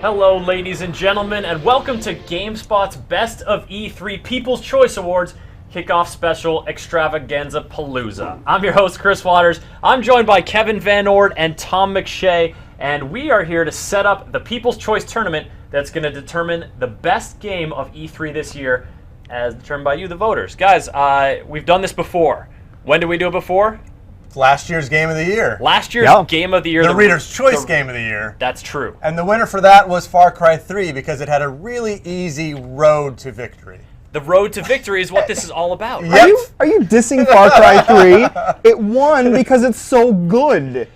Hello, ladies and gentlemen, and welcome to GameSpot's Best of E3 People's Choice Awards Kickoff Special Extravaganza Palooza. I'm your host, Chris Waters. I'm joined by Kevin Van Ord and Tom McShay, and we are here to set up the People's Choice Tournament that's going to determine the best game of E3 this year, as determined by you, the voters. Guys, we've done this before. When did we do it before? Last year's Game of the Year. Last year's Game of the Year. The Reader's Choice Game of the Year. That's true. And the winner for that was Far Cry 3 because it had a really easy road to victory. The road to victory is what this is all about. Yep. Are you dissing Far Cry 3? It won because it's so good.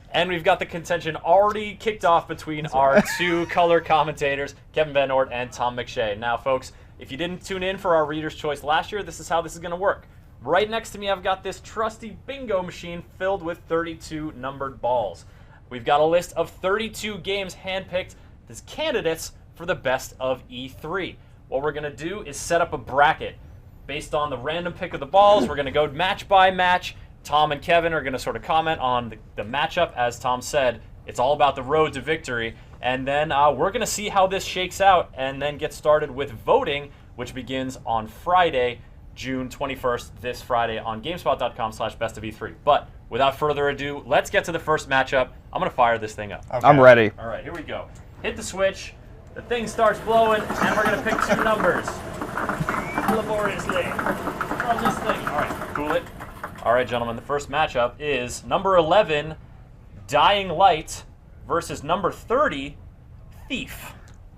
And we've got the contention already kicked off between our two color commentators, Kevin Van Ord and Tom McShay. Now, folks, if you didn't tune in for our Reader's Choice last year, this is how this is going to work. Right next to me, I've got this trusty bingo machine filled with 32 numbered balls. We've got a list of 32 games handpicked as candidates for the best of E3. What we're going to do is set up a bracket. Based on the random pick of the balls, we're going to go match by match. Tom and Kevin are going to sort of comment on the matchup. As Tom said, it's all about the road to victory. And then we're going to see how this shakes out and then get started with voting, which begins on Friday, June 21st, this Friday on GameSpot.com/bestofe3. But without further ado, let's get to the first matchup. I'm going to fire this thing up. Okay. I'm ready. All right, here we go. Hit the switch. The thing starts blowing, and we're going to pick two numbers. Laboriously. From this thing. All right, cool it. All right, gentlemen, the first matchup is number 11, Dying Light, versus number 30, Thief.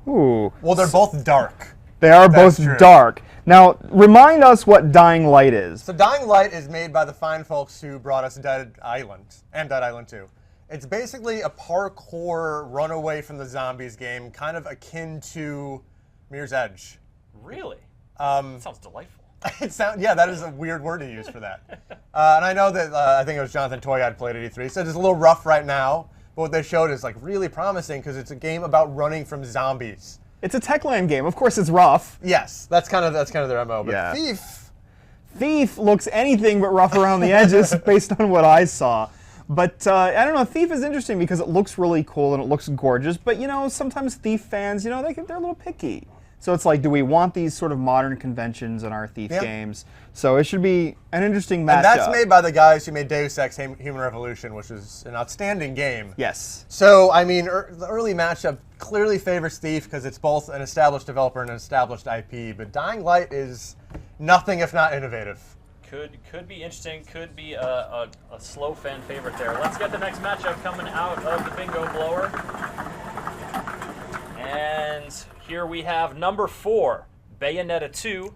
Ooh. Well, they're both dark. They are That's both true. dark. Now, remind us what Dying Light is. So Dying Light is made by the fine folks who brought us Dead Island and Dead Island 2. It's basically a parkour runaway from the zombies game, kind of akin to Mirror's Edge. Really? That sounds delightful. Yeah, that is a weird word to use for that. And I know that I think it was Jonathan Toyad played at E3. So it's a little rough right now, but what they showed is like really promising because it's a game about running from zombies. It's a Techland game. Of course, it's rough. Yes, that's kind of their MO. But Yeah. Thief looks anything but rough around the edges based on what I saw. But I don't know, Thief is interesting because it looks really cool and it looks gorgeous. But, you know, sometimes Thief fans, you know, they're a little picky. So it's like, do we want these sort of modern conventions in our Thief games? So it should be an interesting matchup. And that's made by the guys who made Deus Ex Human Revolution, which is an outstanding game. Yes. So, I mean, the early matchup clearly favors Thief because it's both an established developer and an established IP. But Dying Light is nothing if not innovative. Could be interesting. Could be a slow fan favorite there. Let's get the next matchup coming out of the bingo blower. And here we have number 4, Bayonetta 2,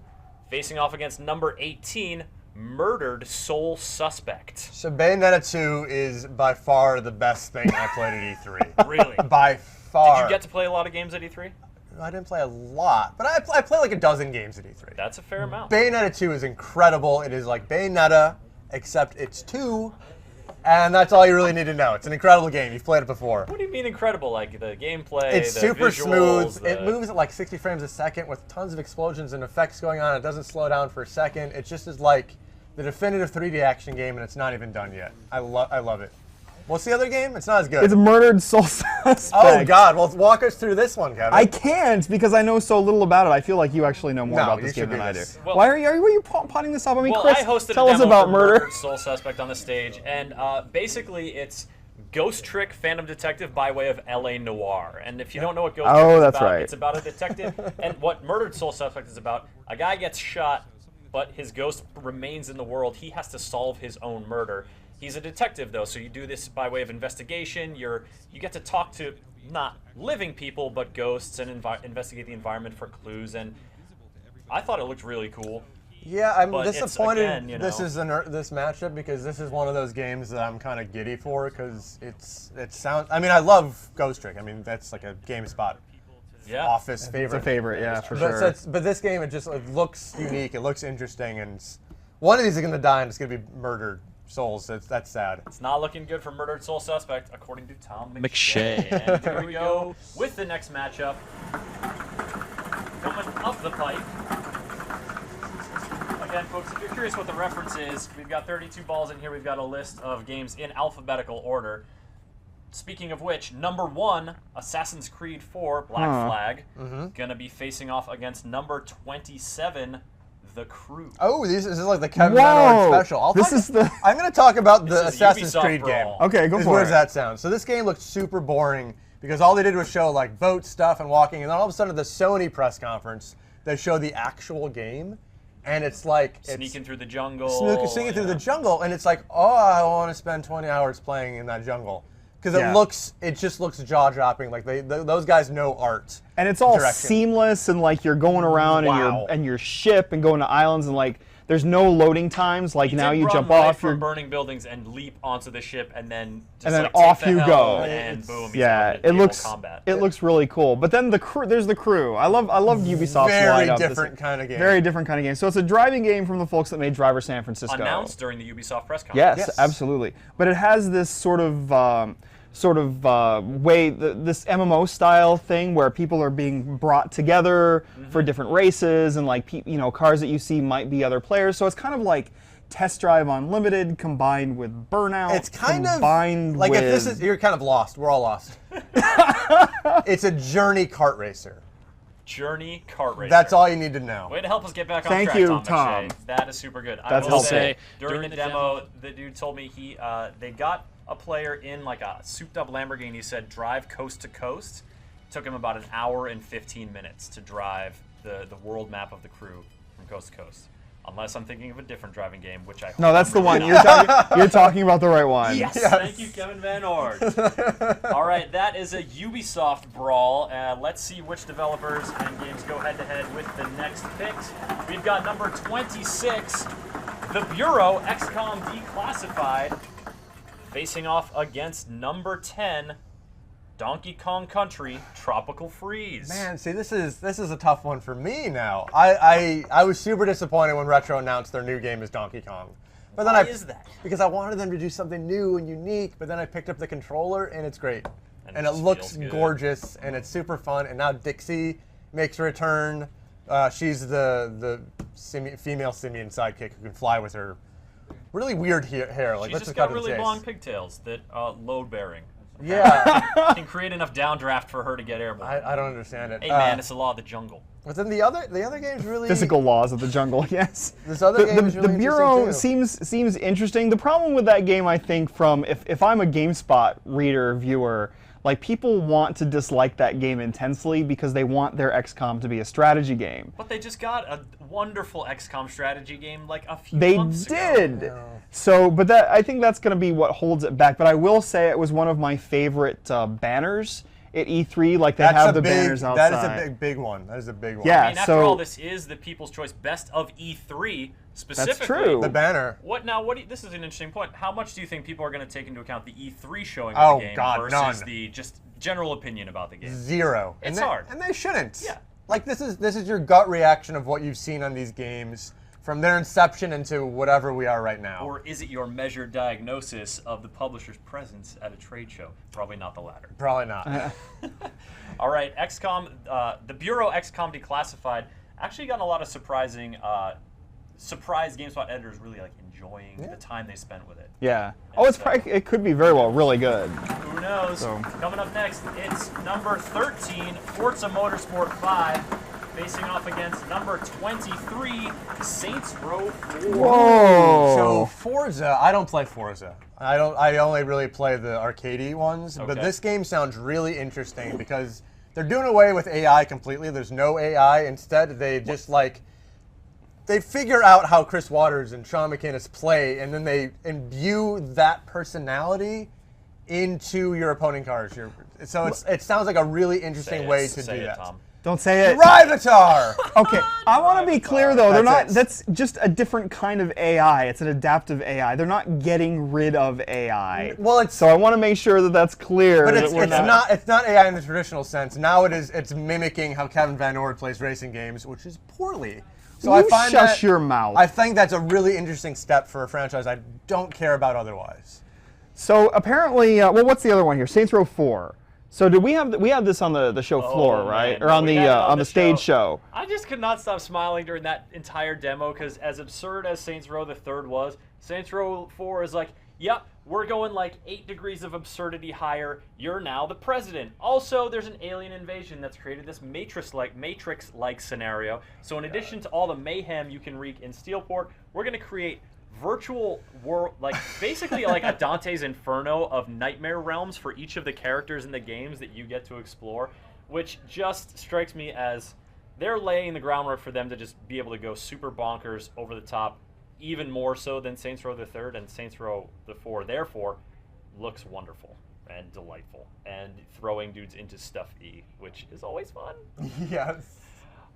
facing off against number 18, Murdered Soul Suspect. So Bayonetta 2 is by far the best thing I played at E3. Really? By far. Did you get to play a lot of games at E3? I didn't play a lot, but I played like a dozen games at E3. That's a fair amount. Bayonetta 2 is incredible. It is like Bayonetta, except it's 2, and that's all you really need to know. It's an incredible game. You've played it before. What do you mean incredible? Like the gameplay, It's the super visuals, smooth. It moves at like 60 frames a second with tons of explosions and effects going on. It doesn't slow down for a second. It just is like the definitive 3D action game, and it's not even done yet. I love it. What's the other game? It's not as good. It's Murdered Soul Suspect. Oh, God. Well, walk us through this one, Kevin. I can't because I know so little about it. I feel like you actually know more about this game than I do. Well, Why are you potting this up? I mean, well, Chris, I hosted tell a us demo about for Murdered Soul Suspect on the stage, and basically it's Ghost Trick Phantom Detective by way of LA Noire. And if you don't know what Ghost Trick is that's about, right. it's about a detective. And what Murdered Soul Suspect is about, a guy gets shot, but his ghost remains in the world. He has to solve his own murder. He's a detective, though, so you do this by way of investigation. You get to talk to not living people, but ghosts, and investigate the environment for clues. And I thought it looked really cool. Yeah, I'm But it's, disappointed again, you know, this matchup because this is one of those games that I'm kind of giddy for because it sounds. I mean, I love Ghost Trick. I mean, that's like a GameSpot office favorite. It's a favorite, yeah, for But, sure. but this game, it looks unique. It looks interesting, and one of these is going to die, and it's going to be Murdered Souls. That's sad. It's not looking good for Murdered Soul Suspect, according to Tom McShay. And here we go with the next matchup. Coming up the pipe. Again, folks, if you're curious what the reference is, we've got 32 balls in here. We've got a list of games in alphabetical order. Speaking of which, number 1, Assassin's Creed 4, Black Flag, gonna be facing off against number 27, The Crew. Oh, this is like the Kevin Van special. I'm going to talk about the Assassin's Ubisoft Creed brawl. game. Okay, go for Where it. does that sound? So this game looked super boring because all they did was show like boat stuff and walking, and then all of a sudden at the Sony press conference, they show the actual game, and it's like Sneaking through the jungle. sneaking through the jungle, and it's like, oh, I want to spend 20 hours playing in that jungle. Because it just looks jaw-dropping. Like those guys know art. And it's all direction. seamless, and like you're going around and your ship and going to islands, and like there's no loading times. Like now you jump off from burning buildings and leap onto the ship, and then off you go. And boom. It looks really cool. But then there's the Crew. I love Ubisoft's Very lineup. different kind of game. Very different kind of game. So it's a driving game from the folks that made Driver San Francisco. Announced during the Ubisoft press conference. Yes, absolutely. But it has this sort of way, this MMO style thing where people are being brought together for different races, and like cars that you see might be other players. So it's kind of like Test Drive Unlimited combined with Burnout. It's kind of like if this is, you're kind of lost. We're all lost. It's a Journey kart racer. Journey kart racer. That's all you need to know. Way to help us get back on Thank track, you, Tom. Tom. McShay. That is super good. That's I will helpful. say, during the demo, the dude told me they got a player in like a souped-up Lamborghini. He said drive coast to coast. Took him about an hour and 15 minutes to drive the world map of the Crew from coast to coast. Unless I'm thinking of a different driving game, which I hope No, that's the I'm one. really You're not. talking about the right one. Yes, thank you, Kevin Van Ord. All right, that is a Ubisoft brawl. Let's see which developers and games go head-to-head with the next picks. We've got number 26, The Bureau, XCOM Declassified, facing off against number 10, Donkey Kong Country, Tropical Freeze. Man, see, this is a tough one for me now. I was super disappointed when Retro announced their new game is Donkey Kong. But Why is that? Because I wanted them to do something new and unique, but then I picked up the controller and it's great. And it looks gorgeous and it's super fun. And now Dixie makes a return. She's the female simian sidekick who can fly with her really weird hair. Like, She's just got really long pigtails that load-bearing. Yeah. Can create enough downdraft for her to get airborne. I don't understand it. Hey man, it's the law of the jungle. But then the other game's really Physical laws of the jungle. Yes. This other game is really the Bureau interesting, too. seems interesting. The problem with that game, I think, from if I'm a GameSpot reader viewer, like people want to dislike that game intensely because they want their XCOM to be a strategy game. But they just got a wonderful XCOM strategy game like a few They months ago. did. So, but I think that's going to be what holds it back. But I will say it was one of my favorite banners at E3. Like they have the banners outside. That is a big one. That is a big one. Yeah. I mean, after all, this is the People's Choice Best of E3 specifically. That's true. The banner. This is an interesting point. How much do you think people are going to take into account the E3 showing Oh, of the game God, versus none. the just general opinion about the game? Zero. It's hard. And they shouldn't. Yeah. Like this is your gut reaction of what you've seen on these games from their inception into whatever we are right now. Or is it your measured diagnosis of the publisher's presence at a trade show? Probably not the latter. Probably not. All right, XCOM, the Bureau XCOM Declassified actually got a lot of surprising GameSpot editors really like enjoying the time they spent with it. Yeah. Oh, it could be very well really good. Who knows? So. Coming up next, it's number 13, Forza Motorsport 5, facing off against number 23, Saints Row 4. Whoa. So Forza, I don't play Forza. I only really play the arcadey ones. But this game sounds really interesting because they're doing away with AI completely. There's no AI. Instead, they just they figure out how Chris Waters and Sean McInnes play, and then they imbue that personality into your opponent cars. So it sounds like a really interesting way to do that. Tom. Don't say it. Drivatar! Okay, I want to be clear though. That's it. That's just a different kind of AI. It's an adaptive AI. They're not getting rid of AI. Well, so I want to make sure that that's clear. But that it's not AI in the traditional sense. Now it's mimicking how Kevin Van Ord plays racing games, which is poorly. So I find shush your mouth. I think that's a really interesting step for a franchise I don't care about otherwise. So apparently, well, what's the other one here? Saints Row 4. So did we have this on the show floor, right? Man. Or on We had it the stage show? I just could not stop smiling during that entire demo because as absurd as Saints Row the Third was, Saints Row 4 is like, yep, we're going like 8 degrees of absurdity higher. You're now the president. Also, there's an alien invasion that's created this Matrix-like scenario. So in addition to all the mayhem you can wreak in Steelport, we're going to create virtual world, like basically like a Dante's Inferno of nightmare realms for each of the characters in the games that you get to explore, which just strikes me as they're laying the groundwork for them to just be able to go super bonkers, over the top, even more so than Saints Row the Third and Saints Row the 4. Therefore, looks wonderful and delightful, and throwing dudes into Stuff E, which is always fun. Yes.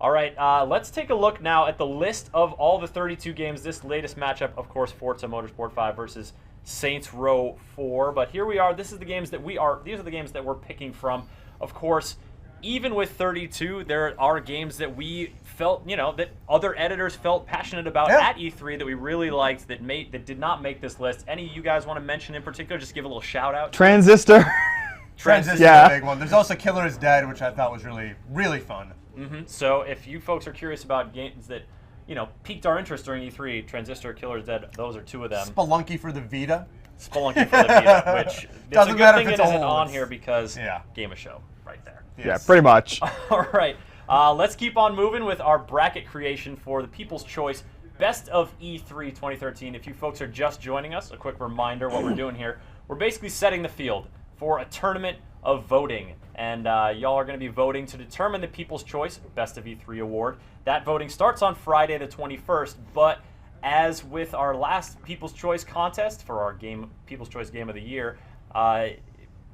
All right, let's take a look now at the list of all the 32 games. This latest matchup, of course, Forza Motorsport 5 versus Saints Row 4. But here we are. These are the games that we're picking from. Of course, even with 32, there are games that we felt, that other editors felt passionate about at E3 that we really liked that did not make this list. Any of you guys want to mention in particular? Just give a little shout out. Transistor. Transistor Yeah. is a big one. There's also Killer is Dead, which I thought was really, really fun. So if you folks are curious about games that, piqued our interest during E3, Transistor, Killer is Dead, those are 2 of them. Spelunky for the Vita. Spelunky for the Vita, which it's a good thing it isn't on here because Game of Show right there. Yes. Yeah, pretty much. All right, let's keep on moving with our bracket creation for the People's Choice Best of E3 2013. If you folks are just joining us, a quick reminder what we're doing here. We're basically setting the field for a tournament of voting, and y'all are going to be voting to determine the People's Choice Best of E3 award. That voting starts on Friday the 21st, but as with our last People's Choice contest for our People's Choice Game of the Year,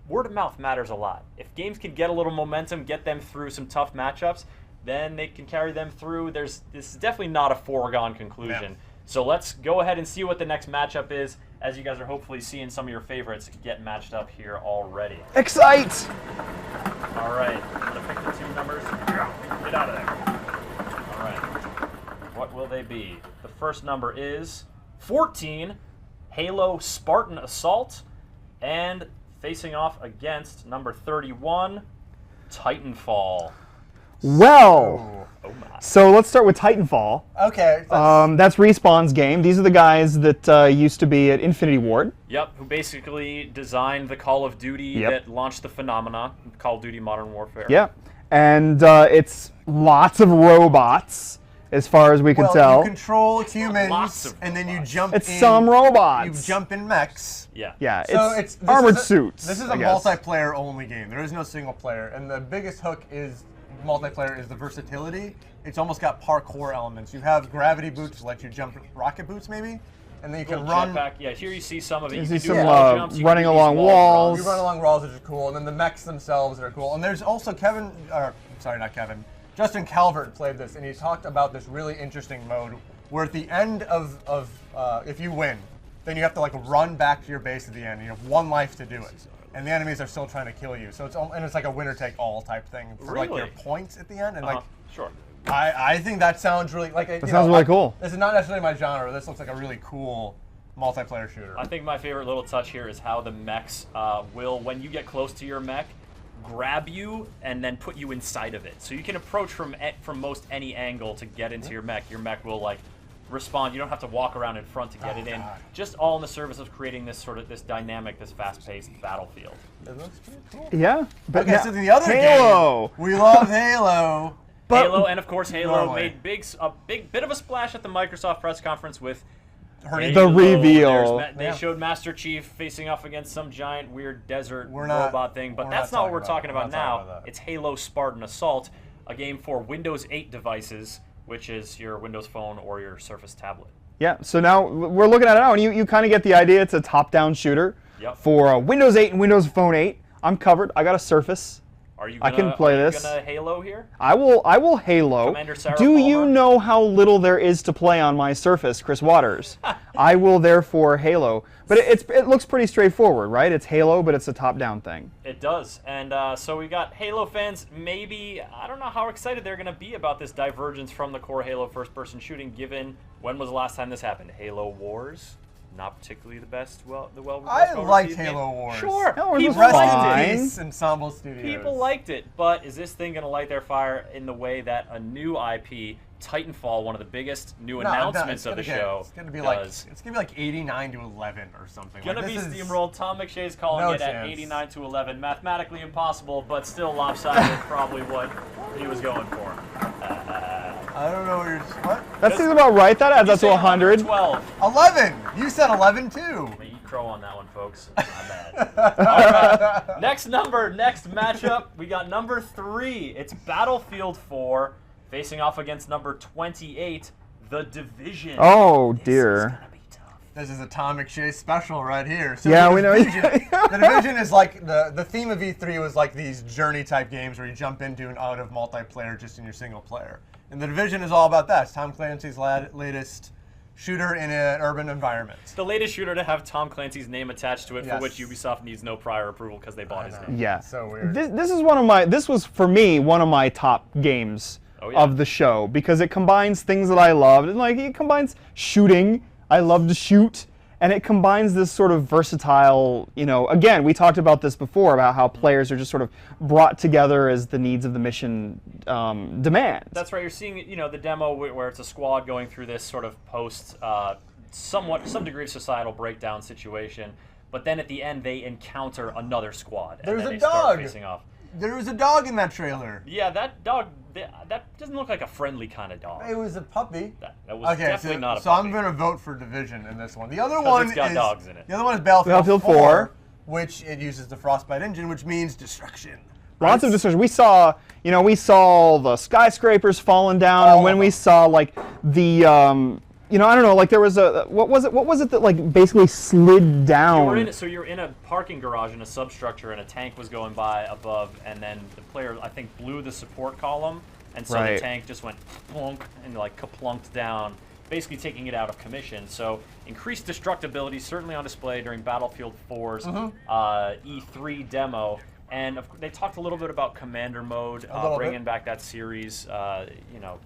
word of mouth matters a lot. If games can get a little momentum, get them through some tough matchups, then they can carry them through. This is definitely not a foregone conclusion. Yeah. So let's go ahead and see what the next matchup is, as you guys are hopefully seeing some of your favorites get matched up here already. Excite! All right, I'm going to pick the 2 numbers. Get out of there. All right, what will they be? The first number is 14, Halo Spartan Assault, and facing off against number 31, Titanfall. Well, Oh my. so let's start with Titanfall. Okay. That's Respawn's game. These are the guys that used to be at Infinity Ward. Yep, who basically designed the Call of Duty that launched the phenomenon, Call of Duty Modern Warfare. Yeah, and it's lots of robots, as far as we can tell. You control Lots humans, of and then you robots. jump It's in. some robots. You jump in mechs. Yeah. Yeah, So it's this armored is suits. This is I a guess. multiplayer only game. There is no single player, and the biggest hook is multiplayer is the versatility. It's almost got parkour elements. You have gravity boots to let you jump, rocket boots maybe, and then you can Little run. jetpack. Yeah, here you see some of it. You You see can do some, wall jumps, you can running do these along wall walls. You run along walls, which is cool, and then the mechs themselves are cool. And there's also Justin Calvert played this, and he talked about this really interesting mode where at the end of if you win, then you have to like run back to your base at the end. You have 1 life to do it, and the enemies are still trying to kill you. So it's like a winner take all type thing for like your Really? points at the end. And like Sure. I think that sounds really like That sounds really cool. This is not necessarily my genre. This looks like a really cool multiplayer shooter. I think my favorite little touch here is how the mechs will, when you get close to your mech, grab you and then put you inside of it. So you can approach from most any angle to get into your mech. Your mech will like respond. You don't have to walk around in front to get it in. Just all in the service of creating this this dynamic, this fast-paced battlefield. It looks pretty cool. Yeah, but Okay, now- so the other Halo. game. We love Halo. Halo, and of course Halo Normally. made a big bit of a splash at the Microsoft press conference with The reveal. They showed Master Chief facing off against some giant weird desert We're not- robot thing, but we're that's not not what we're talking talking about about that. We're not now. talking about that. It's Halo Spartan Assault, a game for Windows 8 devices, which is your Windows Phone or your Surface tablet. Yeah, so now we're looking at it now, and you kind of get the idea. It's a top-down shooter for Windows 8 and Windows Phone 8. I'm covered. I got a Surface. Are you I can play this. Gonna Halo here? I will Halo. Commander Sarah Do you Palmer? know how little there is to play on my Surface, Chris Waters? I will therefore Halo. But it looks pretty straightforward, right? It's Halo, but it's a top-down thing. It does, and so we got Halo fans. Maybe I don't know how excited they're going to be about this divergence from the core Halo first-person shooting. Given when was the last time this happened? Halo Wars, not particularly the best. I liked Halo Wars. Sure, Halo Wars people was liked fine. it. Peace, Ensemble Studios. People liked it, but is this thing going to light their fire in the way that a new IP Titanfall, one of the biggest new No, announcements of the show. It's gonna be does. like 89 to 11 or something. Gonna Like, be this is- steamrolled. Tom McShay's calling No it at chance. 89 to 11. Mathematically impossible, but still lopsided. Probably what he was going for. I don't know what. That seems about right. That adds up to 100. 12. 11. You said 11 too. Eat crow on that one, folks. I'm bad. All right. Next matchup. We got number 3. It's Battlefield 4 facing off against number 28, The Division. Oh This is dear. gonna be tough. This is a Tom McShay special right here. So Yeah, the we know. Division, the Division is like the theme of E3 was like these journey type games where you jump into and out of multiplayer just in your single player. And the Division is all about that. It's Tom Clancy's latest shooter in an urban environment. It's the latest shooter to have Tom Clancy's name attached to it, for Yes. which Ubisoft needs no prior approval because they bought his name. Yeah. So weird. This is one of my. This was for me one of my top games Oh, yeah. of the show because it combines things that I loved and like it combines shooting. I love to shoot. And it combines this sort of versatile, again, we talked about this before about how players are just sort of brought together as the needs of the mission demand. That's right. You're seeing, the demo where it's a squad going through this sort of post, some degree of societal breakdown situation. But then at the end, they encounter another squad. And There's then a they start dog. facing off. There was a dog in that trailer. Yeah, that dog, that doesn't look like a friendly kind of dog. It was a puppy. That was definitely not a so puppy. I'm going to vote for Division in this one. The other one it's got is dogs in it. The other one is Battlefield Battlefield 4, 4, which it uses the Frostbite engine, which means destruction. Lots of discussion. We saw the skyscrapers falling down, All and when of we them. saw like the, I don't know, like there was a what was it that like basically slid down? You're in a parking garage in a substructure, and a tank was going by above, and then the player, I think, blew the support column, and so Right. the tank just went plunk and like kaplunked down, basically taking it out of commission. So increased destructibility certainly on display during Battlefield 4's E3 demo. And they talked a little bit about Commander Mode, little bringing bit. back that series,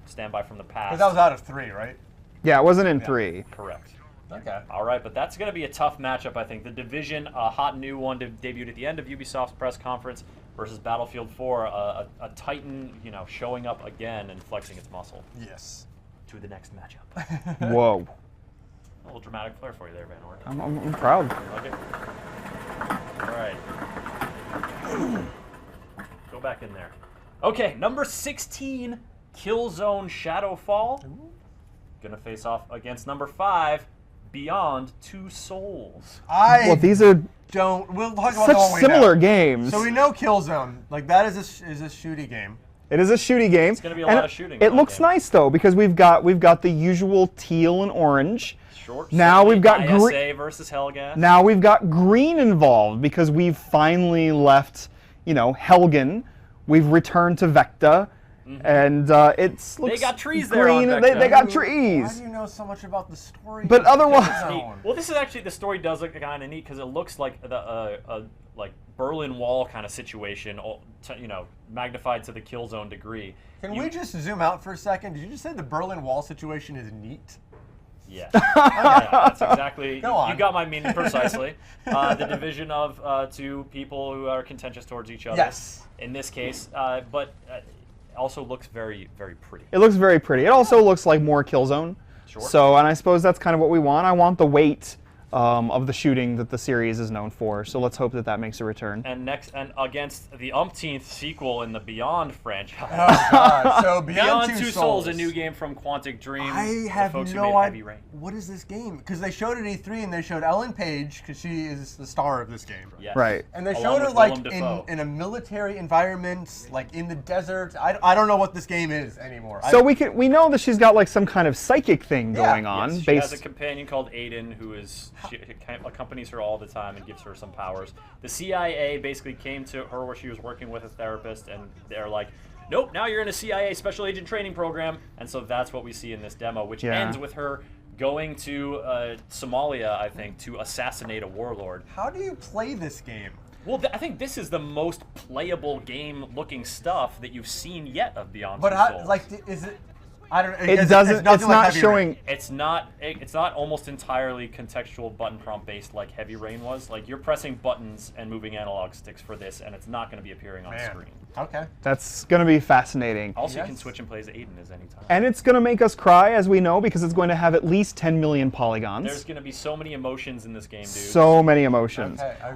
standby from the past. Because that was out of 3, right? Yeah, it wasn't in 3. Correct. Okay. All right, but that's going to be a tough matchup, I think. The Division, a hot new one, debuted at the end of Ubisoft's press conference, versus Battlefield 4, a Titan, showing up again and flexing its muscle. Yes. To the next matchup. Whoa. A little dramatic flair for you there, Van Ort. I'm proud. Okay. All right. Go back in there. Okay, number 16, Killzone Shadowfall. Gonna face off against number 5, Beyond Two Souls. Well, these are We'll talk about such the way similar now. games. So we know Killzone. Like, that is a shooty game. It is a shooty game. It's gonna be a and lot of shooting in It that looks game. nice though because we've got the usual teal and orange. Short. Now we've got ISA versus Hellgas. Now we've got green involved because we've finally left, Helgen. We've returned to Vecta, and it looks got trees there on green. Vecta. They got Why trees. do you know so much about the story? But of otherwise- Killzone? Well, this is actually, the story does look kind of neat because it looks like a like Berlin Wall kind of situation, magnified to the Killzone degree. Can we just zoom out for a second? Did you just say the Berlin Wall situation is neat? Yeah, that's exactly. Go on. You got my meaning precisely. The division of two people who are contentious towards each other. Yes. In this case, but also looks very, very pretty. It looks very pretty. It also looks like more Killzone. Sure. So, and I suppose that's kind of what we want. I want the weight of the shooting that the series is known for. So let's hope that makes a return. And against the umpteenth sequel in the Beyond franchise. Oh, God. So Beyond Two Souls, a new game from Quantic Dream. I the have folks who no made Heavy idea. Rain. What is this game? Because they showed it at E3 and they showed Ellen Page because she is the star of this game. Yes. Right. And they Along showed her with like Willem Dafoe. in a military environment, like in the desert. I don't know what this game is anymore. So we know that she's got like some kind of psychic thing Yeah. going on. Yes, she has a companion called Aiden who she accompanies her all the time and gives her some powers. The CIA basically came to her where she was working with a therapist, and they're like, nope, now you're in a CIA special agent training program. And so that's what we see in this demo, which ends with her going to Somalia, I think, to assassinate a warlord. How do you play this game? Well, I think this is the most playable game-looking stuff that you've seen yet of Beyond But Two how, Souls. like, is it? I don't. It doesn't. It's not showing. It's not almost entirely contextual button prompt based like Heavy Rain was. Like you're pressing buttons and moving analog sticks for this, and it's not going to be appearing on screen. Okay. That's going to be fascinating. Also, you can switch and play as Aiden as any time. And it's going to make us cry, as we know, because it's going to have at least 10 million polygons. There's going to be so many emotions in this game, dude. So many emotions. Okay.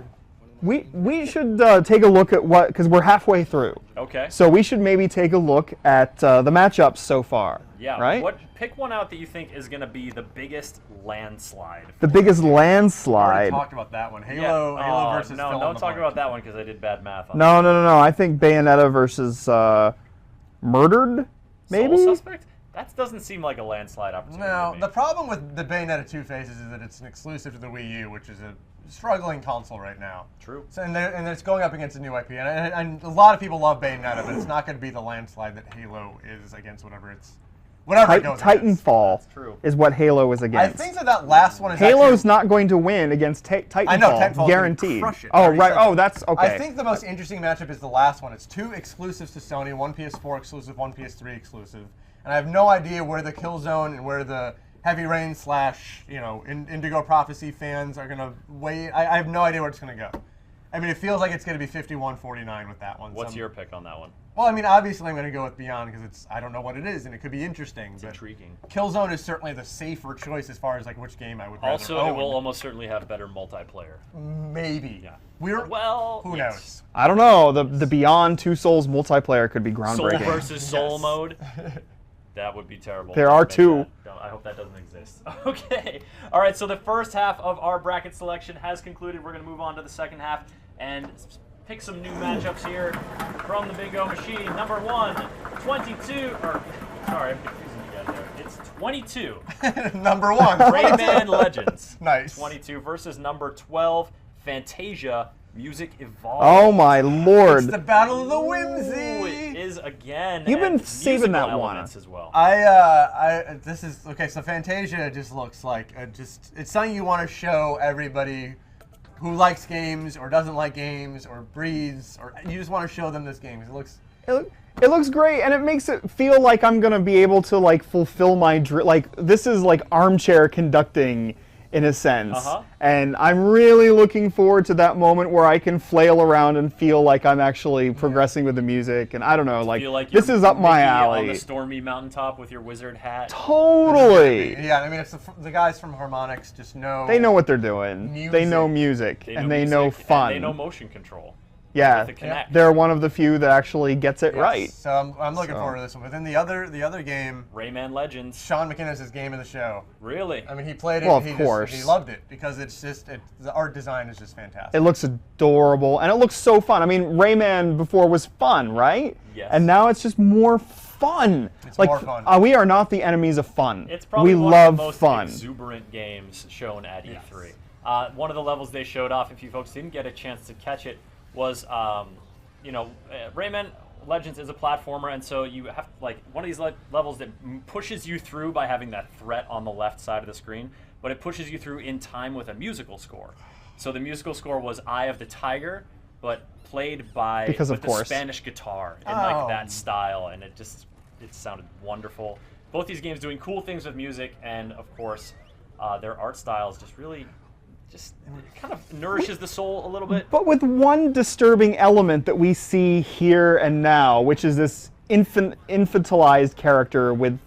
We should take a look at what, because we're halfway through. Okay. So we should maybe take a look at the matchups so far. Yeah. Right? Pick one out that you think is going to be the biggest landslide. The biggest We already landslide. talked about that one. Halo versus no, Fill in don't the talk Blank. about that one because I did bad math on No. I think Bayonetta versus Murdered, maybe? Soul Suspect? That doesn't seem like a landslide opportunity. No, to me. the problem with the Bayonetta 2 Faces is that it's an exclusive to the Wii U, which is a struggling console right now. True. So, and it's going up against a new IP, and a lot of people love Bayonetta, but it's not going to be the landslide that Halo is against whatever it goes against. Titanfall true. is what Halo is I against. think that last one is Halo's actually, not going to win against Titanfall. I know, Titanfall's gonna guaranteed. crush it. I Oh, already right. said that. Oh, that's okay. I think the most interesting matchup is the last one. It's 2 exclusives to Sony, 1 PS4 exclusive, 1 PS3 exclusive. And I have no idea where the Killzone and where the Heavy Rain / Indigo Prophecy fans are going to wait. I have no idea where it's going to go. I mean, it feels like it's going to be 51-49 with that one. What's your pick on that one? Well, I mean, obviously I'm going to go with Beyond because I don't know what it is, and it could be interesting. It's intriguing. Killzone is certainly the safer choice as far as like which game I would rather Also, own. it will almost certainly have better multiplayer. Maybe. Yeah. Who yes. knows? I don't know. The Beyond Two Souls multiplayer could be groundbreaking. Soul versus Soul Yes. mode. That would be terrible. There are two. I hope that doesn't exist. Okay. All right, so the first half of our bracket selection has concluded. We're going to move on to the second half and pick some new matchups here from the bingo machine. Number 1, 22, sorry, I'm confusing you guys there. It's 22. Number 1. Rayman Legends. Nice. 22 versus number 12, Fantasia. Music Evolved. Oh my lord. It's the Battle of the Ooh, Whimsy. it is again. You've been and saving musical that one. elements as well. This is okay. So Fantasia just looks like it's something you want to show everybody who likes games or doesn't like games or breeds, or you just want to show them this game. It looks great, and it makes it feel like I'm gonna be able to like fulfill my dream. Like this is like armchair conducting in a sense, and I'm really looking forward to that moment where I can flail around and feel like I'm actually progressing with the music. And I don't know, like this is up my alley. On the stormy mountaintop with your wizard hat. Totally. Yeah, I mean it's the guys from Harmonix just know. They know what they're doing. They know music, and they know fun. And they know motion control. Yeah, With the Kinect. they're one of the few that actually gets it right. So I'm looking forward to this one. But then the other game, Rayman Legends. Sean McInnes's game of the show. Really? I mean, he played it. Well, and of course. he loved it because it's just the art design is just fantastic. It looks adorable, and it looks so fun. I mean, Rayman before was fun, right? Yes. And now it's just more fun. It's more fun. We are not the enemies of fun. It's probably we one love of the most fun. exuberant games shown at E3. One of the levels they showed off, if you folks didn't get a chance to catch it, was Rayman Legends is a platformer, and so you have like one of these levels that pushes you through by having that threat on the left side of the screen, but it pushes you through in time with a musical score. So the musical score was Eye of the Tiger, but played by Because of with the course. Spanish guitar in like that style, and it sounded wonderful. Both these games doing cool things with music, and of course, their art styles just really. Just kind of nourishes the soul a little bit. But with one disturbing element that we see here and now, which is this infantilized character with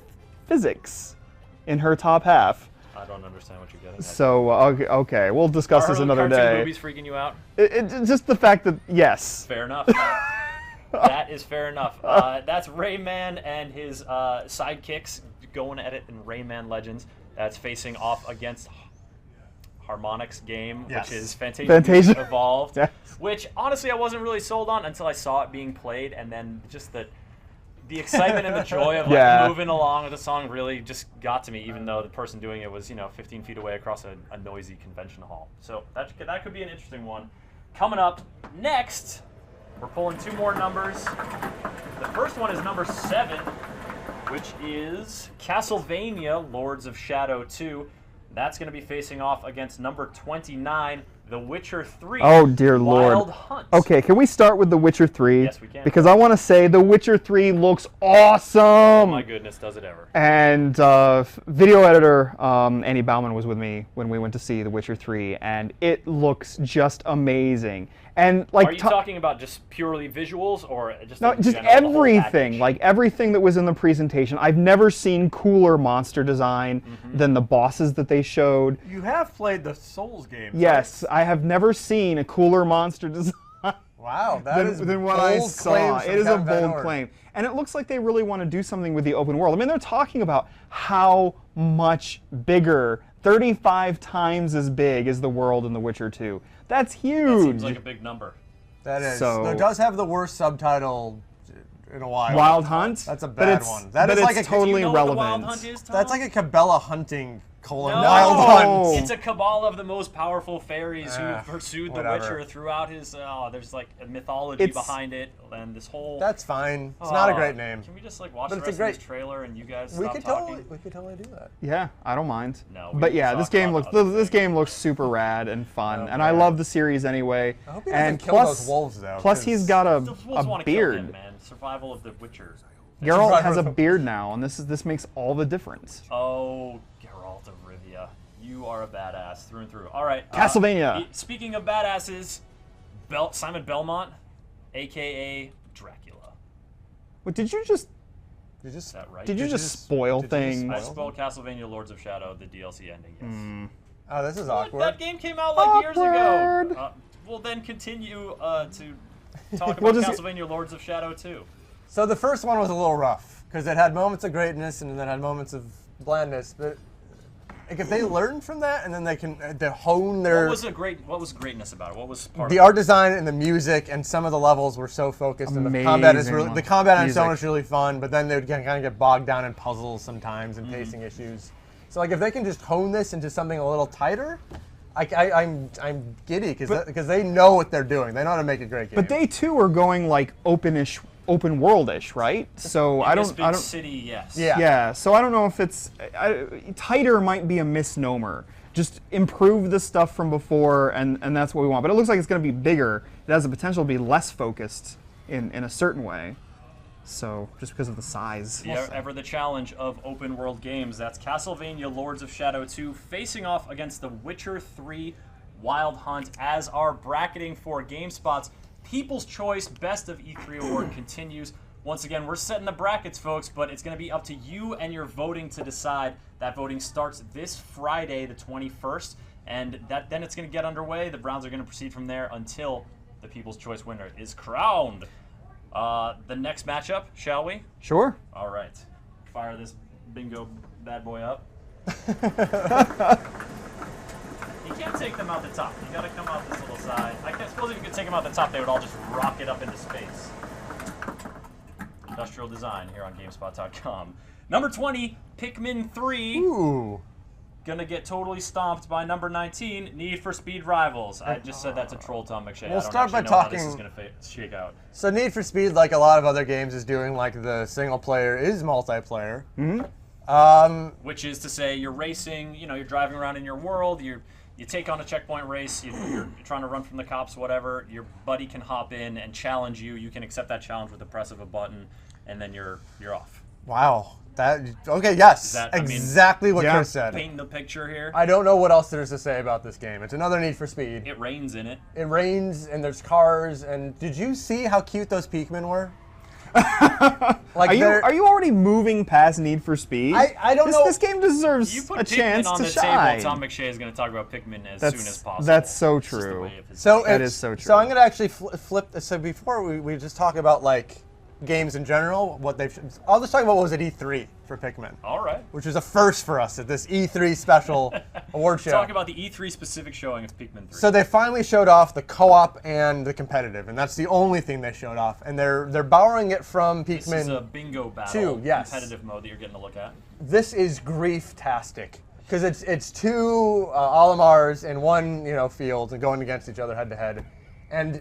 physics in her top half. I don't understand what you're getting at. So, okay, we'll discuss this another day. Movies freaking you out? Just the fact that, yes. Fair enough. That is fair enough. That's Rayman and his sidekicks going at it in Rayman Legends. That's facing off against Harmonix game, which is Fantasia Evolved, which honestly I wasn't really sold on until I saw it being played, and then just the excitement and the joy of like moving along with the song really just got to me, even though the person doing it was 15 feet away across a noisy convention hall. So that could be an interesting one. Coming up next, we're pulling 2 more numbers. The first one is number 7, which is Castlevania Lords of Shadow 2. That's going to be facing off against number 29, The Witcher 3. Oh, dear Wild Lord. Hunt. Okay, can we start with The Witcher 3? Yes, we can. Because I want to say The Witcher 3 looks awesome. Oh my goodness, does it ever. And video editor Annie Bauman was with me when we went to see The Witcher 3, and it looks just amazing. And like, are you talking about just purely visuals or just no, in just general, the whole everything, package? like everything that was in the presentation. I've never seen cooler monster design than the bosses that they showed. You have played the Souls games. Yes, I have never seen a cooler monster design Wow, that is than what I bold saw. claims from It is a Kevin Van bold Orden. claim. And it looks like they really want to do something with the open world. I mean, they're talking about how much bigger, 35 times as big as the world in The Witcher 2. That's That huge. seems like a big number. That is. So- It does have the worst subtitle in a while. Wild Hunt? That's a But bad it's- one. That but is it's like a totally Do you know what the relevant. Wild Hunt is, Tom? That's like a Cabela hunting colon No, Wild Hunt. It's a cabal of the most powerful fairies who Ah, pursued the whatever. Witcher throughout his. There's like a mythology It's- behind it, and this whole. That's fine. It's not a Aw, great name. Can we just like watch But the it's a rest of great- this trailer and you guys We stop could talking? totally do that. Yeah, I don't mind. No, we but can yeah, talk this game about looks other this things. game looks super rad and fun, Oh, and I man. love the series anyway. I hope he doesn't And kill plus, those wolves though. plus 'cause he's got The wolves a want to kill beard. him, man. Survival of the Witcher. Geralt Survival has a of the- beard now, and this makes all the difference. Oh, Geralt of Rivia, you are a badass through and through. All right, Castlevania. Speaking of badasses, Simon Belmont, aka Dracula. What did you just You just Is that right? did you Did just you just- spoil did you just things? I spoil- spelled Castlevania Lords of Shadow, the DLC ending. Yes. Oh, this is What? awkward. That game came out like years ago. Awkward. We'll then continue to talk We'll about just- Castlevania Lords of Shadow 2. So the first one was a little rough because it had moments of greatness and then had moments of blandness. But like if they learn from that and then they hone their What was greatness about it? What was part the of it? art design and the music and some of the levels were so focused and the combat is Amazing really the combat on its own music. is really fun. But then they would kind of get bogged down in puzzles sometimes and pacing issues. So like if they can just hone this into something a little tighter. I'm giddy because they know what they're doing. They know how to make a great game. But they too are going like open world-ish, right? So In I this don't big I don't city, yes. Yeah. Yeah, so I don't know if it's tighter might be a misnomer. Just improve the stuff from before, and that's what we want. But it looks like it's going to be bigger. It has the potential to be less focused in a certain way. So just because of the size. Ever the challenge of open world games. That's Castlevania Lords of Shadow 2 facing off against The Witcher 3 Wild Hunt as our bracketing for GameSpot's People's Choice Best of E3 Award continues. Once again, we're setting the brackets, folks, but it's going to be up to you and your voting to decide. That voting starts this Friday, the 21st, and then it's going to get underway. The rounds are going to proceed from there until the People's Choice winner is crowned. The next matchup, shall we? Sure. All right. Fire this bingo bad boy up. You can't take them out the top. You gotta come out this little side. I suppose if you could take them out the top, they would all just rocket up into space. Industrial design here on GameSpot.com. Number 20, Pikmin 3. Ooh. Gonna get totally stomped by number 19, Need for Speed Rivals. I just said that to troll Tom McShay. We'll I don't start by actually know how this is talking- gonna shake out. So Need for Speed, like a lot of other games, is doing like the single player is multiplayer. Which is to say, you're racing. You're driving around in your world. You take on a checkpoint race. You're trying to run from the cops, whatever. Your buddy can hop in and challenge you. You can accept that challenge with the press of a button, and then you're off. Wow. Okay, yes. that- I mean, exactly what yeah. Chris said. Painting the picture here. I don't know what else there is to say about this game. It's another Need for Speed. It rains in it. It rains and there's cars and did you see how cute those Pikmin were? Like Are you already moving past Need for Speed? I don't know. This game deserves You put a Pikmin chance on to the shine. table. Tom McShay is going to talk about Pikmin as That's- soon as possible. that's so It's just the true. way of his So That it's- is so true. So I'm gonna actually flip. So before we just talk about like games in general, I'll just talk about what was at E3 for Pikmin, All right. which was a first for us at this E3 special award show. Talk about the E3 specific showing of Pikmin 3. So they finally showed off the co-op and the competitive, and that's the only thing they showed off. And they're borrowing it from this is a Pikmin. bingo battle 2, yes. competitive mode that you're getting to look at. This is grief-tastic because it's two Olimars in one field and going against each other head to head, and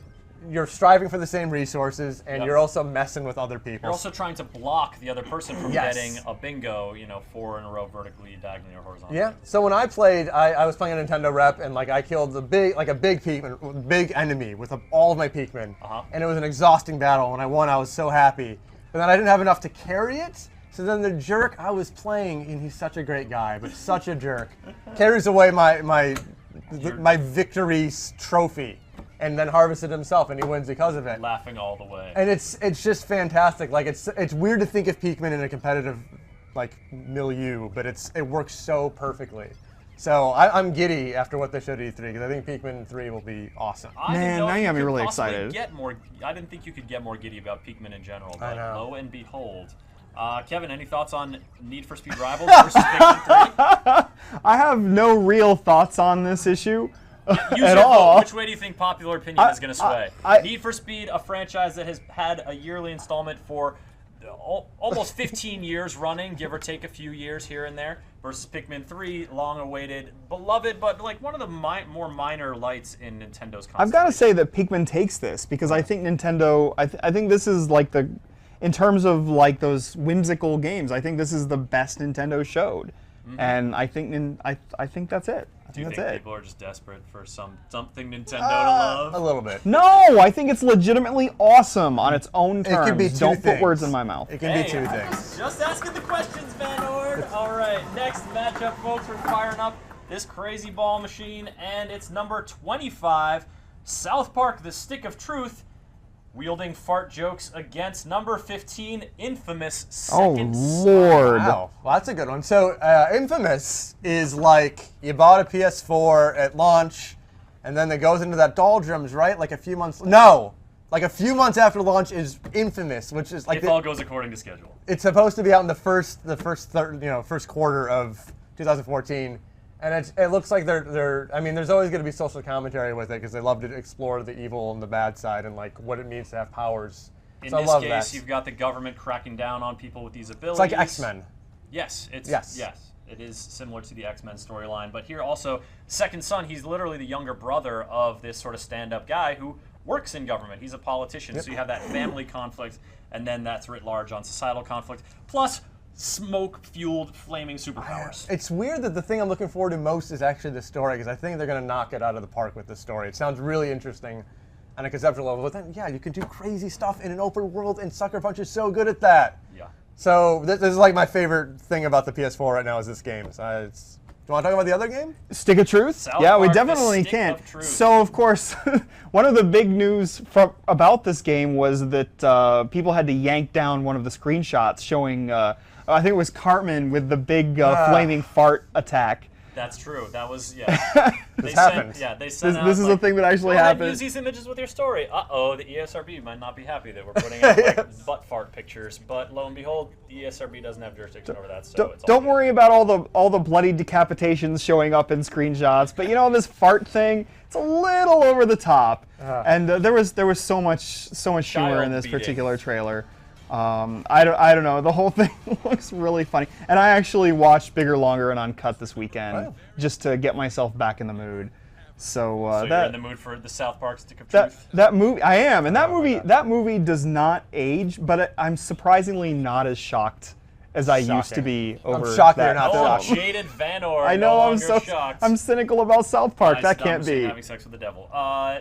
you're striving for the same resources, and Yep. you're also messing with other people. You're also trying to block the other person from Yes. getting a bingo, 4 in a row vertically, diagonally, or horizontally. Yeah. So when I played, I was playing a Nintendo rep, and I killed a big Pikmin, big enemy with all of my Pikmin, and it was an exhausting battle. When I won, I was so happy, but then I didn't have enough to carry it. So then the jerk I was playing, and he's such a great guy, but such a jerk, carries away my victory trophy, and then harvested himself, and he wins because of it. Laughing all the way. And it's just fantastic. It's weird to think of Pikmin in a competitive milieu, but it works so perfectly. So I'm giddy after what they showed at E3 because I think Pikmin 3 will be awesome. Man, now you got me really excited. I didn't think you could get more giddy about Pikmin in general, I but know. lo and behold. Kevin, any thoughts on Need for Speed Rivals versus Pikmin 3? I have no real thoughts on this issue Use at your all. vote. Which way do you think popular opinion is going to sway? Need for Speed, a franchise that has had a yearly installment for almost 15 years running, give or take a few years here and there, versus Pikmin 3, long-awaited, beloved, but one of the more minor lights in Nintendo's constellation. I've got to say that Pikmin takes this because I think Nintendo. I think this is in terms of those whimsical games. I think this is the best Nintendo showed, and I think I think that's it. Do you that's think it. people are just desperate for something Nintendo to love? A little bit. No, I think it's legitimately awesome on its own terms. It could be two Don't put things. words in my mouth. It can be two I things. was just asking the questions, Van Ord. All right, next matchup, folks. We're firing up this crazy ball machine, and it's number 25, South Park: The Stick of Truth, wielding fart jokes against number 15, Infamous Second Son. Lord. Wow, well, that's a good one. So Infamous is you bought a PS4 at launch, and then it goes into that doldrums, right? A few months. No, a few months after launch is Infamous, which is If all goes according to schedule. it's supposed to be out in the first quarter of 2014. And it looks like they're. I mean, there's always going to be social commentary with it because they love to explore the evil and the bad side and what it means to have powers. In So I this love case, that. you've got the government cracking down on people with these abilities. It's like X-Men. Yes, Yes. it is similar to the X-Men storyline. But here also, Second Son, he's literally the younger brother of this sort of stand-up guy who works in government. He's a politician, so you have that family conflict, and then that's writ large on societal conflict, plus smoke-fueled flaming superpowers. It's weird that the thing I'm looking forward to most is actually the story because I think they're going to knock it out of the park with the story. It sounds really interesting on a conceptual level, but then you can do crazy stuff in an open world, and Sucker Punch is so good at that. Yeah. So this is my favorite thing about the PS4 right now is this game. So do you want to talk about the other game? Stick of Truth? South Yeah, we Park, The definitely Stick can. of Truth. So, of course, one of the big news about this game was that people had to yank down one of the screenshots showing, I think it was Cartman with the big flaming fart attack. That's true. That was, This happened. They sent out, This is a thing that actually go ahead, happened. use these images with your story. Uh-oh, the ESRB might not be happy that we're putting out butt fart pictures, but lo and behold, the ESRB doesn't have jurisdiction over that, so it's all Don't good. worry about all the bloody decapitations showing up in screenshots, but this fart thing, it's a little over the top, and there was so much humor Child in this beating. particular trailer. I don't know. The whole thing looks really funny, and I actually watched Bigger, Longer, and Uncut this weekend just to get myself back in the mood. So So you're in the mood for the South Park Stick of that Truth? that movie, I am, and that movie does not age, but I'm surprisingly not as shocked as I used to Shocking. be over shocked that that you're not film. Oh, shocked. jaded Van Ord. I no know, longer shocked. I'm cynical about South Park. Nice, That dumb can't machine be. having sex with the devil.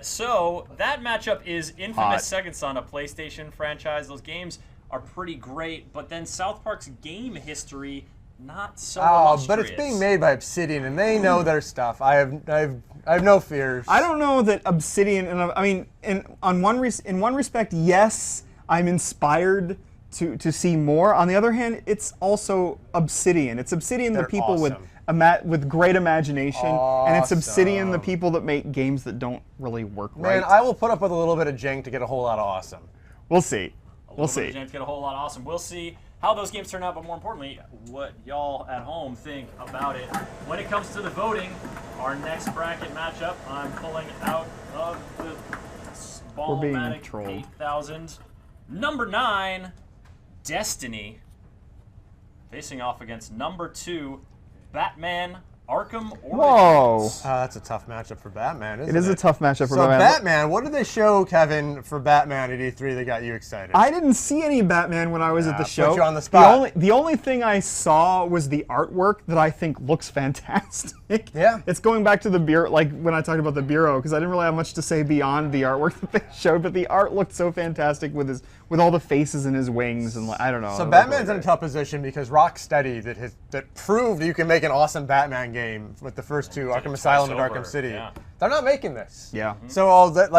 So that matchup is Infamous Hot. Second Son, a PlayStation franchise. Those games are pretty great, but then South Park's game history not so illustrious. But it's being made by Obsidian, and they know their stuff. I have no fears. I don't know that Obsidian. I mean, in one respect, yes, I'm inspired to see more. On the other hand, it's also Obsidian. It's Obsidian, They're the people awesome. with great imagination, and it's Obsidian, the Awesome. people that make games that don't really work Man, right. I will put up with a little bit of jank to get a whole lot of awesome. We'll see. We'll Little bit see. of James get a whole lot of awesome. We'll see how those games turn out, but more importantly, what y'all at home think about it. When it comes to the voting, our next bracket matchup, I'm pulling out of the We're being Ballmatic trolled. 8000. Number 9, Destiny, facing off against number 2, Batman Arkham Origins. Whoa. That's a tough matchup for Batman, isn't It is a tough matchup for So Batman. Batman, what did they show, Kevin, for Batman at E3 that got you excited? I didn't see any Batman when I was at the put show. you on the spot. The only thing I saw was the artwork that I think looks fantastic. Yeah. It's going back to the bureau, like when I talked about the bureau, because I didn't really have much to say beyond the artwork that they showed, but the art looked so fantastic with all the faces and his wings, and I don't know. So Batman's in a tough position because Rocksteady that proved you can make an awesome Batman game with the first two, Arkham Asylum and Arkham City. Yeah. They're not making this. Yeah. So all that,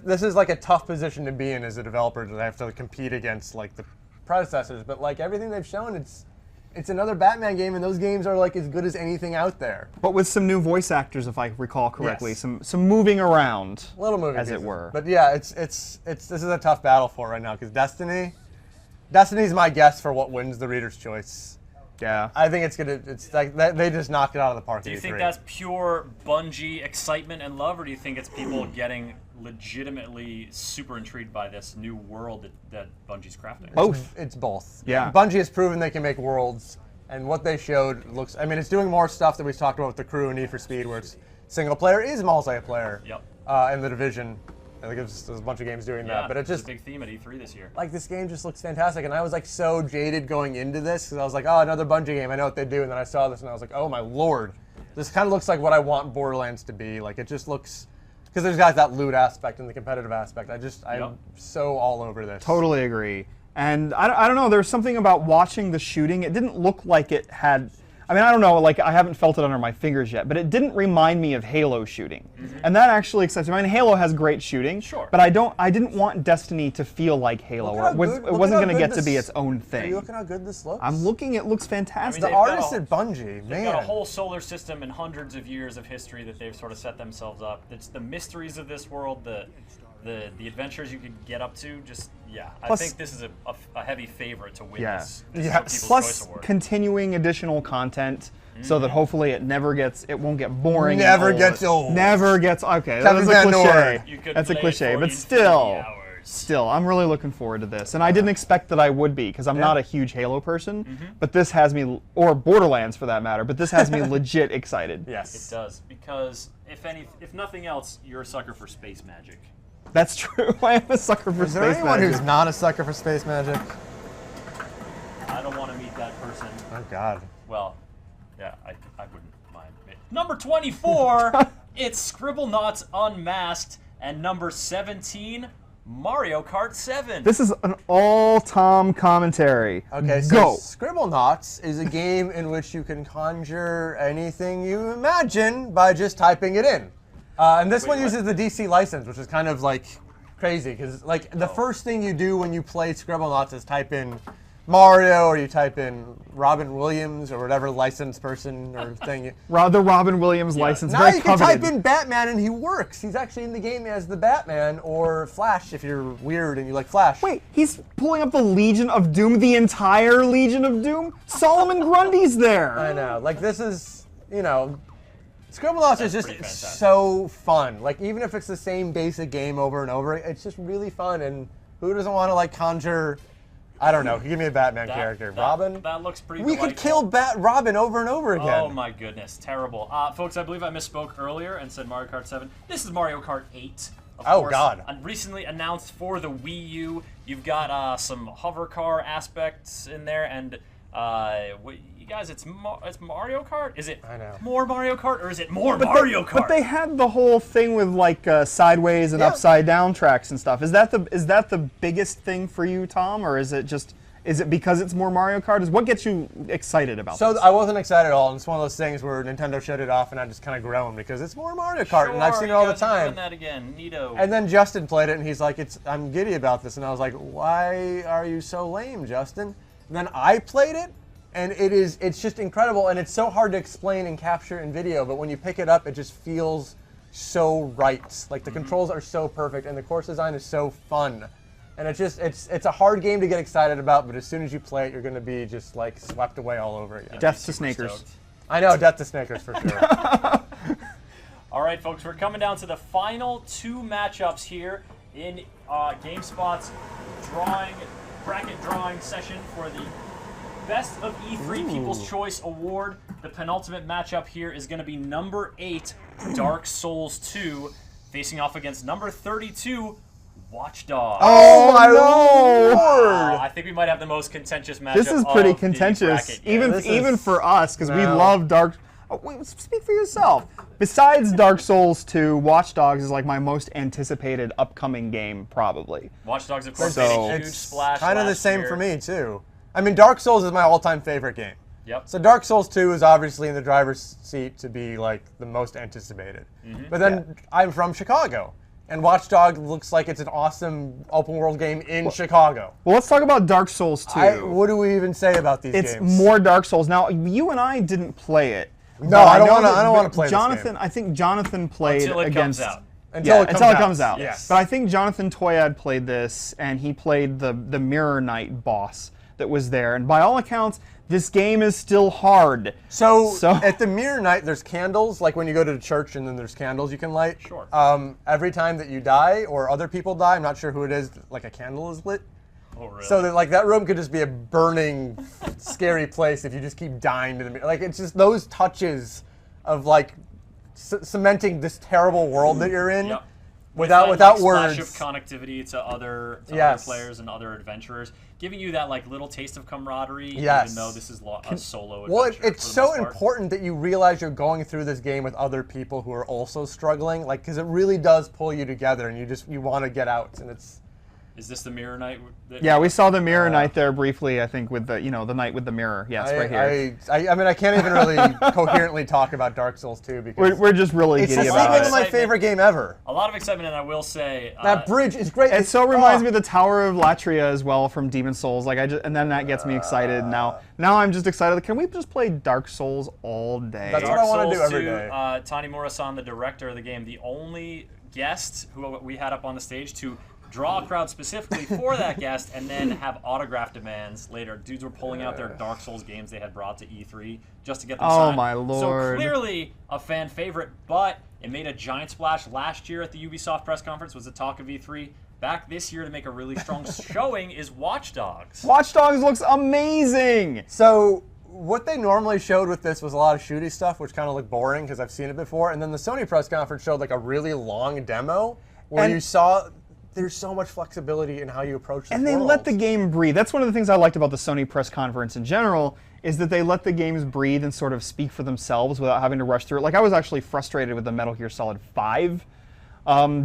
this is like a tough position to be in as a developer, that they have to compete against like the predecessors. But like everything they've shown, it's another Batman game, and those games are like as good as anything out there. But with some new voice actors, if I recall correctly, Yes. some moving around, Little movie as pieces. it were. But yeah, this is a tough battle for right now because Destiny's my guess for what wins the Reader's Choice. Yeah. I think it's like they just knocked it out of the park. Do you at think E3. that's pure Bungie excitement and love, or do you think it's people getting legitimately super intrigued by this new world that Bungie's crafting? Both. It's both. Yeah. Bungie has proven they can make worlds, and what they showed looks. I mean, it's doing more stuff that we talked about with the Crew and Need for Speed, where it's single player is multiplayer. Yep. And the Division. I think there's a bunch of games doing that, but it it's just a big theme at E3 this year. like this game just looks fantastic, and I was like so jaded going into this because I was like, oh, another Bungie game. I know what they do, and then I saw this and I was like, oh my lord, this kind of looks like what I want Borderlands to be. Like it just looks because there's got that loot aspect and the competitive aspect. I'm so all over this. Totally agree. And I don't know, there's something about watching the shooting. It didn't look like it had, I mean, I don't know, like I haven't felt it under my fingers yet, but it didn't remind me of Halo shooting. And that actually excites me. I mean, Halo has great shooting, Sure. but I didn't want Destiny to feel like Halo, or it wasn't going to get to be its own Are thing. you looking how good this looks? I'm looking, it looks fantastic. I mean, The they've got artists a- at Bungie, They've man. got a whole solar system and hundreds of years of history that they've sort of set themselves up. It's the mysteries of this world, the adventures you could get up to. I Plus- think this is a heavy favorite to win Yeah. this Yeah. People's Choice Plus Award. continuing additional content, so that hopefully it won't get boring. and Never old. gets old. Never gets, okay, Kevin that's a Van cliche. Noord. You could That's a play it cliche, for but infinity still. hours. Still, I'm really looking forward to this, and I didn't expect that I would be, because I'm not a huge Halo person, but this has me, or Borderlands for that matter, but this has me legit excited. Yes. It does, because if nothing else, you're a sucker for space magic. That's true. I am a sucker for Is there space anyone magic. who's not a sucker for space magic? I don't want to meet that person. Oh God. Well, yeah, I wouldn't mind. Number 24, it's Scribblenauts Unmasked, and number 17, Mario Kart 7. This is an all-Tom commentary. Okay, so Go. Scribblenauts is a game in which you can conjure anything you imagine by just typing it in. And this one what? uses the DC license, which is kind of like crazy, because like the first thing you do when you play Scribblenauts is type in Mario, or you type in Robin Williams, or whatever licensed person or thing. The Robin Williams license, Now very you can coveted. type in Batman and he works. He's actually in the game as the Batman, or Flash if you're weird and you like Flash. Wait, he's pulling up the Legion of Doom, the entire Legion of Doom? Solomon Grundy's there. I know. Like this is, Scribblenauts is just pretty fantastic. so fun. Like even if it's the same basic game over and over, it's just really fun. And who doesn't want to like conjure? I don't know. Give me a Batman character. Robin. That looks pretty We could kill delightful. Robin over and over again. Oh my goodness, terrible. Folks, I believe I misspoke earlier and said Mario Kart 7. This is Mario Kart 8. Of Oh, course, God. Recently announced for the Wii U. You've got some hover car aspects in there, and you guys, it's Mario Kart? Is it I know. more Mario Kart, or is it more Mario Kart? But they had the whole thing with like sideways and Yeah. upside down tracks and stuff. Is that the biggest thing for you, Tom, or is it because it's more Mario Kart? What gets you excited about So this? I wasn't excited at all. And it's one of those things where Nintendo shut it off, and I just kind of groaned because it's more Mario Kart, and I've seen it all the Sure, you guys are doing time. that again, neato. And then Justin played it, and he's like, I'm giddy about this. And I was like, why are you so lame, Justin? And then I played it, and it's just incredible, and it's so hard to explain and capture in video, but when you pick it up, it just feels so right. Like the controls are so perfect, and the course design is so fun. And it's a hard game to get excited about, but as soon as you play it, you're going to be just like swept away all over again. Death to Super Snakers. stoked. I know, Death to Snakers for sure. All right, folks, we're coming down to the final two matchups here in GameSpot's bracket drawing session for the Best of E3 People's Choice Award. The penultimate matchup here is going to be number 8, Dark Souls 2, facing off against number 32, Watch Dogs. Oh my lord! I think we might have the most contentious matchup. This is pretty of the contentious, bracket yet. even for us, because we No. love Dark. Oh, wait, speak for yourself. Besides Dark Souls 2, Watch Dogs is like my most anticipated upcoming game, probably. Watch Dogs, of course, So- made a huge It's splash. kind of the last same year. for me too. I mean, Dark Souls is my all-time favorite game. Yep. So Dark Souls 2 is obviously in the driver's seat to be like the most anticipated. But then I'm from Chicago, and Watch Dogs looks like it's an awesome open world game in Chicago. Well, let's talk about Dark Souls 2. What do we even say about these It's games? more Dark Souls. Now, you and I didn't play it. No, but I don't know wanna- that- I don't wanna play this Jonathan, game. I think Jonathan played Until it against. comes out. until it comes out. Yes. But I think Jonathan Toyad played this, and he played the Mirror Knight boss that was there. And by all accounts, this game is still hard. So, So- at the Mirror Night, there's candles, like when you go to the church and then there's candles you can light. Sure. Every time that you die or other people die, I'm not sure who it is, like a candle is lit. Oh, really? So that like that room could just be a burning, scary place if you just keep dying to the mirror. Like it's just those touches of like cementing this terrible world that you're in. Yep. Without With that, like, words. splash of connectivity to other Yes. players and other adventurers, giving you that like little taste of camaraderie, Yes. even though this is a solo Well, adventure. it's for the so most part. important that you realize you're going through this game with other people who are also struggling, like because it really does pull you together, and you want to get out, and it's. Is this the Mirror Knight? Yeah, we saw the Mirror Knight there briefly, I think, with the the knight with the mirror. Yes, right here. I mean, I can't even really coherently talk about Dark Souls 2 because We're just really it's giddy the about sequel it. to my favorite game ever. A lot of excitement, and I will say That bridge is great. It so reminds me of the Tower of Latria as well from Demon Souls. Like and then that gets me excited. Now I'm just excited. Can we just play Dark Souls all day? That's what Dark I wanna Souls do every 2, day. Tani Murasan, the director of the game, the only guest who we had up on the stage to draw a crowd specifically for that guest and then have autograph demands later. Dudes were pulling out their Dark Souls games they had brought to E3 just to get them signed. my lord. So clearly a fan favorite, but it made a giant splash last year at the Ubisoft press conference, was the talk of E3. Back this year to make a really strong showing is Watch Dogs. Watch Dogs looks amazing. So what they normally showed with this was a lot of shooty stuff, which kind of looked boring because I've seen it before. And then the Sony press conference showed like a really long demo where And- you saw there's so much flexibility in how you approach this And they world. let the game breathe. That's one of the things I liked about the Sony press conference in general, is that they let the games breathe and sort of speak for themselves without having to rush through it. Like I was actually frustrated with the Metal Gear Solid 5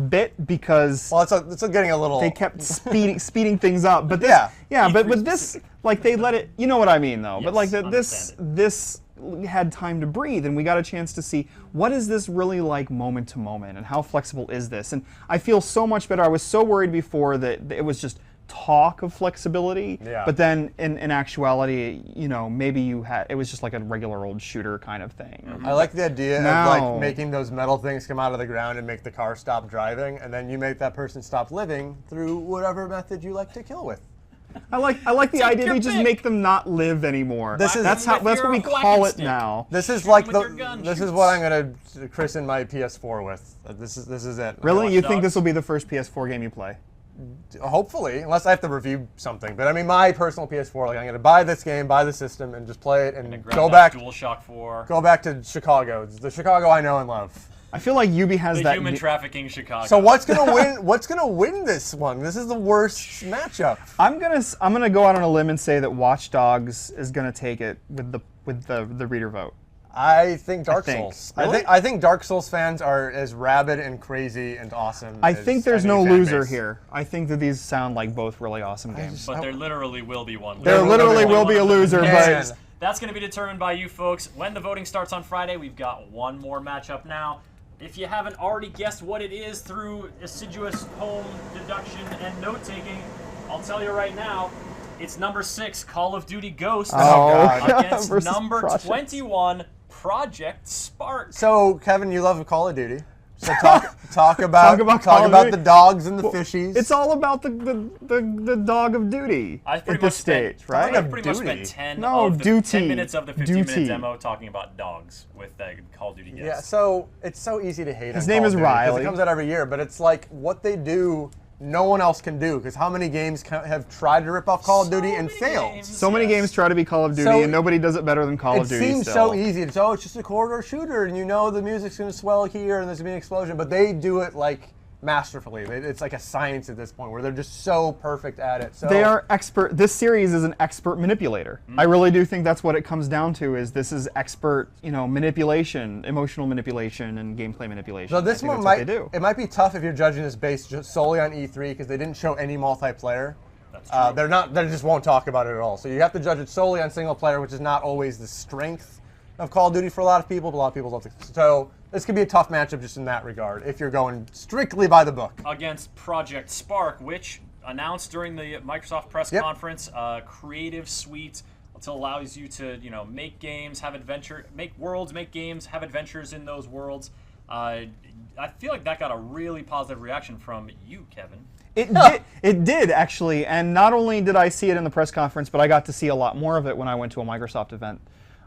bit because Well, it's getting a little. they kept speeding things up. But this, Yeah. but with this, like they let it. You know what I mean, though. But like Yes, this had time to breathe, and we got a chance to see what is this really like moment to moment, and how flexible is this. And I feel so much better. I was so worried before that it was just talk of flexibility, Yeah. but then in actuality, maybe it was just like a regular old shooter kind of thing. I like the idea Now- of like making those metal things come out of the ground and make the car stop driving, and then you make that person stop living through whatever method you like to kill with. I like the idea your they just pick. make them not live anymore. This is- that's With what your we whacking call it stick. now. This is Shoot like with the. your gun, This is shoots. what I'm gonna christen my PS4 with. This is it. Really, Watch you think Dogs. this will be the first PS4 game you play? Hopefully, unless I have to review something. But I mean, my personal PS4, like I'm gonna buy this game, buy the system, and just play it, and Grab go that back, DualShock 4. go back to Chicago. It's the Chicago I know and love. I feel like Ubi has The that. human trafficking Chicago. So what's gonna win? What's gonna win this one? This is the worst matchup. I'm gonna go out on a limb and say that Watch Dogs is gonna take it with the reader vote. I think Dark think. Souls. Really? I think Dark Souls fans are as rabid and crazy and awesome. I as think there's any no fan loser base. here. I think that these sound like both really awesome games. But there literally will be one. There literally will be a loser, Man. but That's going to be determined by you folks. When the voting starts on Friday, we've got one more matchup now. If you haven't already guessed what it is through assiduous home deduction and note-taking, I'll tell you right now, it's number 6, Call of Duty Ghosts, God. against Versus number Project. 21, Project Spark. So Kevin, you love Call of Duty. So talk about Call of Duty. the dogs and the fishies. it's all about the dog of duty I at pretty this much spent, stage, right? I pretty much Duty. spent 10, No, of the, duty. 10 minutes of the 15-minute Duty. demo talking about dogs with the Call of Duty guests. Yeah, so it's so easy to hate. His on name Call is of Duty 'cause Riley. It comes out every year, but it's like what they do no one else can do, because how many games have tried to rip off Call of Duty and failed? So many games try to be Call of Duty, So and nobody does it better than Call of Duty. It seems still. so easy. It's just a corridor shooter, and you know the music's going to swell here, and there's going to be an explosion. But they do it like masterfully. It's like a science at this point, where they're just so perfect at it. So They are expert. This series is an expert manipulator. I really do think that's what it comes down to. Is this is expert, manipulation, emotional manipulation, and gameplay manipulation. So this I think one that's might what they do. it might be tough if you're judging this based just solely on E3, because they didn't show any multiplayer. That's true. They just won't talk about it at all. So you have to judge it solely on single player, which is not always the strength of Call of Duty for a lot of people, but a lot of people don't think so. So this could be a tough matchup just in that regard, if you're going strictly by the book. Against Project Spark, which announced during the Microsoft press conference, creative suite to allows you to make games, have make worlds, make games, have adventures in those worlds. I feel like that got a really positive reaction from you, Kevin. It did actually, and not only did I see it in the press conference, but I got to see a lot more of it when I went to a Microsoft event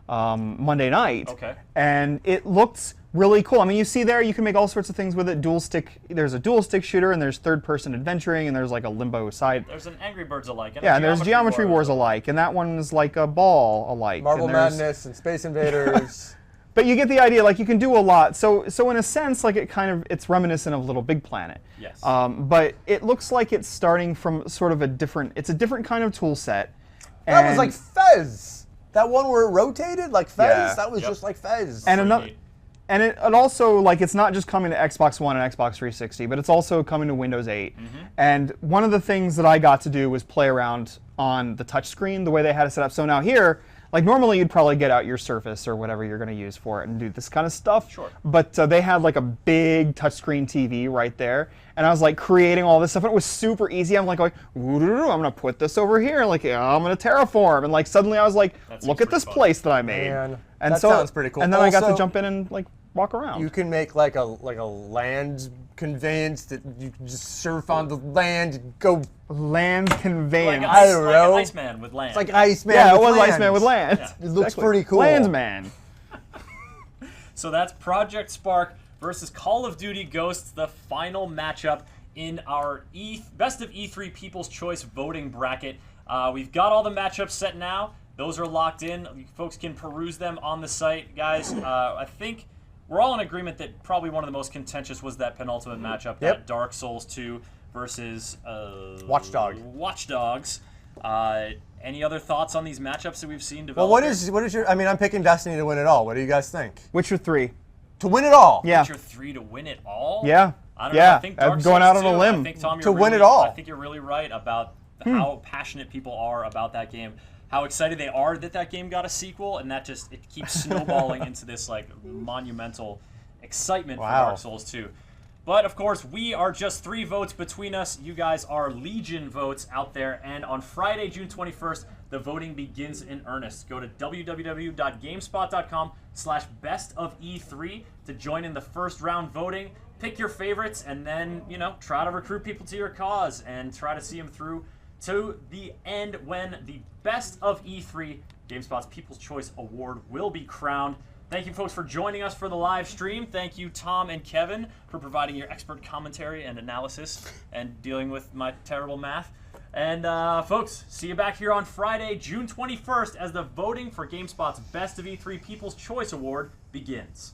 Monday night. Okay. And it looked really cool. I mean, you see there, you can make all sorts of things with it. There's a dual stick shooter, and there's third-person adventuring, and there's like a limbo side. There's an Angry Birds alike. And and there's Geometry Wars alike, and that one's like a ball alike. Marble and there's- Madness and Space Invaders. But you get the idea, like you can do a lot. So in a sense, like it's reminiscent of Little Big Planet. Yes. But it looks like it's starting from sort of a different kind of tool set. That was like Fez. That one where it rotated like Fez. Yeah. That was just like Fez. And another. And it also, like, it's not just coming to Xbox One and Xbox 360, but it's also coming to Windows 8. And one of the things that I got to do was play around on the touchscreen, the way they had it set up. So now here, like, normally you'd probably get out your Surface or whatever you're going to use for it and do this kind of stuff. Sure. But they had, like, a big touchscreen TV right there. And I was, like, creating all this stuff. And it was super easy. I'm like, I'm going to put this over here. Like, I'm going to terraform. And, like, suddenly I was like, look at this place that I made. Man, and that so, sounds pretty cool. And then I got to Also, jump in and, like, walk around. you can make like a land conveyance that you can just surf on the land and go. Land conveyance. Like I don't know. an Iceman with land. It's like Iceman. Yeah, it with was land. Iceman with land. Yeah. It looks pretty cool. Landsman. So that's Project Spark versus Call of Duty Ghosts, the final matchup in our Best of E3 People's Choice voting bracket. We've got all the matchups set now. Those are locked in. You folks can peruse them on the site, guys. I think we're all in agreement that probably one of the most contentious was that penultimate matchup, that Dark Souls 2 versus Watch Dogs. Any other thoughts on these matchups that we've seen develop? Well, what is your? I mean, I'm picking Destiny to win it all. What do you guys think? Witcher 3. To win it all. Yeah. Witcher 3 to win it all? Yeah. I don't know. I think Dark I'm going Souls out on a 2, limb. I think, Tom, To win it all. I think you're really right about how passionate people are about that game. How excited they are that game got a sequel, and that just it keeps snowballing into this like monumental excitement for Dark Souls 2. But of course, we are just 3 votes between us. You guys are legion votes out there, and on Friday, June 21st, the voting begins in earnest. Go to www.gamespot.com/bestofe3 to join in the first round voting. Pick your favorites, and then try to recruit people to your cause and try to see them through to the end when the Best of E3 GameSpot's People's Choice Award will be crowned. Thank you, folks, for joining us for the live stream. Thank you, Tom and Kevin, for providing your expert commentary and analysis and dealing with my terrible math. And, folks, see you back here on Friday, June 21st, as the voting for GameSpot's Best of E3 People's Choice Award begins.